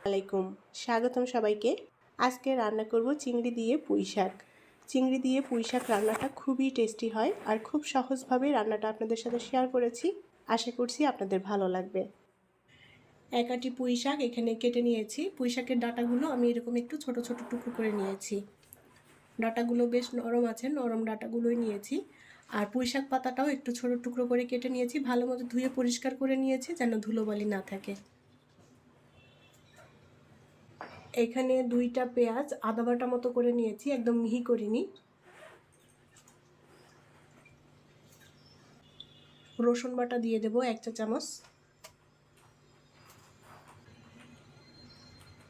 আলাইকুম, স্বাগতম সবাইকে। আজকে রান্না করব চিংড়ি দিয়ে পুঁই শাক। চিংড়ি দিয়ে পুঁই শাক রান্নাটা খুবই টেস্টি হয় আর খুব সহজভাবে রান্নাটা আপনাদের সাথে শেয়ার করেছি। আশা করছি আপনাদের ভালো লাগবে। এক আটি পুঁই শাক এখানে কেটে নিয়েছি। পুঁই শাকের ডাঁটাগুলো আমি এরকম একটু ছোট ছোট টুকরো করে নিয়েছি। ডাঁটাগুলো বেশ নরম আছে, নরম ডাঁটাগুলোই নিয়েছি। আর পুঁই শাক পাতাটাও একটু ছোট টুকরো করে কেটে নিয়েছি, ভালো মতো ধুয়ে পরিষ্কার করে নিয়েছি যেন ধুলোবালি না থাকে। এখানে 2টা পেঁয়াজ আদা বাটা মতো করে নিয়েছি, একদম মিহি করিনি। রসুন বাটা দিয়ে দেব 1 চা চামচ।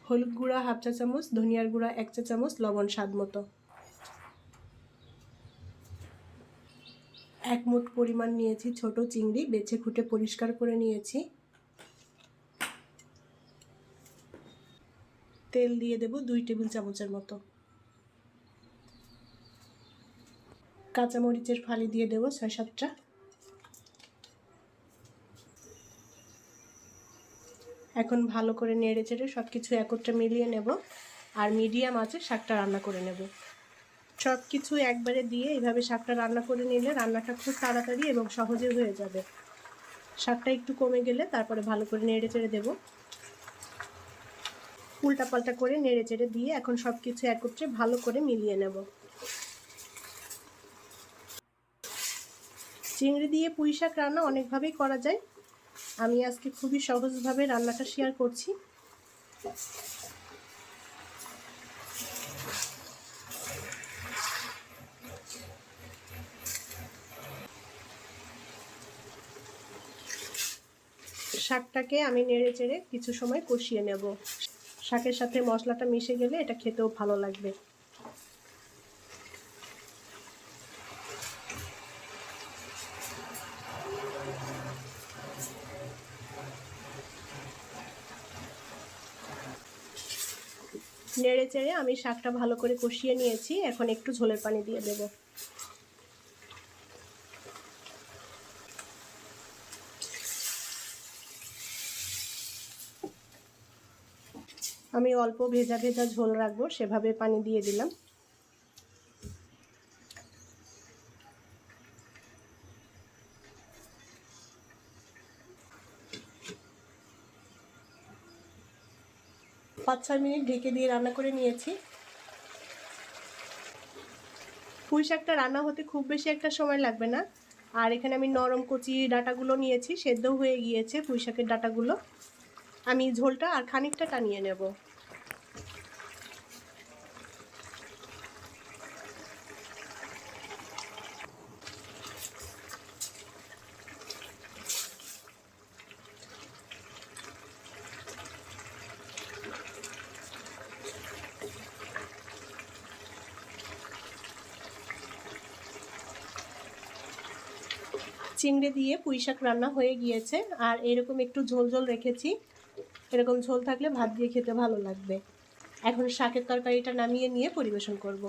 হলুদ গুঁড়া 1/2 চা চামচ, ধনিয়ার গুঁড়া 1 চা চামচ, লবণ স্বাদ মতো। 1 মুঠ পরিমাণ নিয়েছি ছোট চিংড়ি, বেছে খুঁটে পরিষ্কার করে নিয়েছি। তেল দিয়ে দেব 2 টেবিল চামচের মতো। কাঁচামরিচের ফালি দিয়ে দেব 6-7টা। এখন ভালো করে নেড়ে চেড়ে সব কিছু একত্রে মিলিয়ে নেব আর মিডিয়াম আঁচে শাকটা রান্না করে নেব। সব কিছু একবারে দিয়ে এইভাবে শাকটা রান্না করে নিলে রান্নাটা খুব তাড়াতাড়ি এবং সহজে হয়ে যাবে। শাকটা একটু কমে গেলে তারপরে ভালো করে নেড়ে চেড়ে দেব। উল্টাপাল্টা করে নেড়ে চেড়ে দিয়ে এখন সব কিছু একত্রে ভালো করে মিলিয়ে নেব। চিংড়ি দিয়ে পুঁই শাক রান্না অনেকভাবেই করা যায়, আমি আজকে খুবই সহজভাবে রান্নাটা শেয়ার করছি। শাকটাকে আমি নেড়ে চেড়ে কিছু সময় কষিয়ে নেব। শাকের সাথে মশলাটা মিশে গেলে এটা খেতেও ভালো লাগবে। নেড়ে চেড়ে আমি শাকটা ভালো করে কষিয়ে নিয়েছি, এখন একটু ঝোলের পানি দিয়ে দেব। আমি অল্প ভেজা ভেজা ঝোল রাখবো সেভাবে পানি দিয়ে দিলাম। পাঁচ 6 মিনিট ঢেকে দিয়ে রান্না করে নিয়েছি। পুঁই শাকটা রান্না হতে খুব বেশি একটা সময় লাগবে না। আর এখানে আমি নরম কচি ডাঁটাগুলো নিয়েছি, সেদ্ধও হয়ে গিয়েছে পুঁই শাকের ডাঁটাগুলো। আমি ঝোলটা আর খানিকটা টানিয়ে নেব। চিংড়ি দিয়ে পুঁই শাক রান্না হয়ে গিয়েছে আর এরকম একটু ঝোল ঝোল রেখেছি। এরকম ঝোল থাকলে ভাত দিয়ে খেতে ভালো লাগবে। এখন শাকের তরকারিটা নামিয়ে নিয়ে পরিবেশন করব।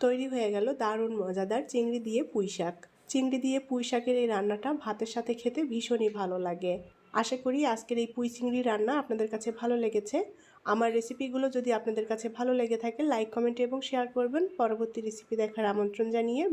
তৈরি হয়ে গেল দারুণ মজাদার চিংড়ি দিয়ে পুঁই শাক। চিংড়ি দিয়ে পুঁই শাকের এই রান্নাটা ভাতের সাথে খেতে ভীষণই ভালো লাগে। আশা করি আজকের এই পুঁই চিংড়ি রান্না আপনাদের কাছে ভালো লেগেছে। আমার রেসিপিগুলো যদি আপনাদের কাছে ভালো লেগে থাকে লাইক, কমেন্ট এবং শেয়ার করবেন। পরবর্তী রেসিপি দেখার আমন্ত্রণ জানিয়ে